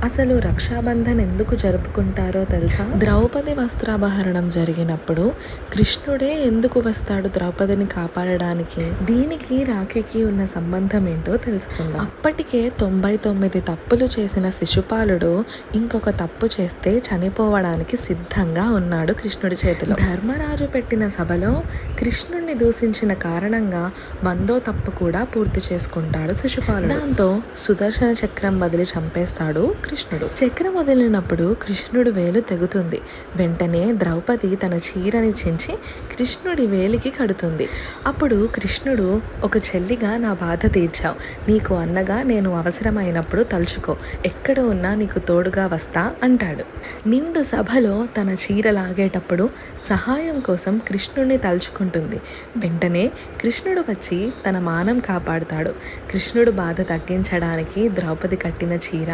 అసలు రక్షాబంధన్ ఎందుకు జరుపుకుంటారో తెలుసా? ద్రౌపది వస్త్రాపహరణం జరిగినప్పుడు కృష్ణుడే ఎందుకు వస్తాడు ద్రౌపదిని కాపాడడానికి? దీనికి రాఖీకి ఉన్న సంబంధం ఏంటో తెలుసుకుందాం. అప్పటికే 99 తప్పులు చేసిన శిశుపాలుడు ఇంకొక తప్పు చేస్తే చనిపోవడానికి సిద్ధంగా ఉన్నాడు కృష్ణుడి చేతిలో. ధర్మరాజు పెట్టిన సభలో కృష్ణుడిని దూషించిన కారణంగా 100వ తప్పు కూడా పూర్తి చేసుకుంటాడు శిశుపాలుడు. దాంతో సుదర్శన చక్రం వదిలి చంపేస్తాడు కృష్ణుడు. చక్రం వదిలినప్పుడు కృష్ణుడు వేలు తెగుతుంది. వెంటనే ద్రౌపది తన చీరని చించి కృష్ణుడి వేలికి కడుతుంది. అప్పుడు కృష్ణుడు, ఒక చెల్లిగా నా బాధ తీర్చావు, నీకు అన్నగా నేను అవసరమైనప్పుడు తలుచుకో, ఎక్కడ ఉన్నా నీకు తోడుగా వస్తా అంటాడు. నిండు సభలో తన చీర లాగేటప్పుడు సహాయం కోసం కృష్ణుడిని తలుచుకుంటుంది. వెంటనే కృష్ణుడు వచ్చి తన మానం కాపాడుతాడు. కృష్ణుడు బాధ తగ్గించడానికి ద్రౌపది కట్టిన చీర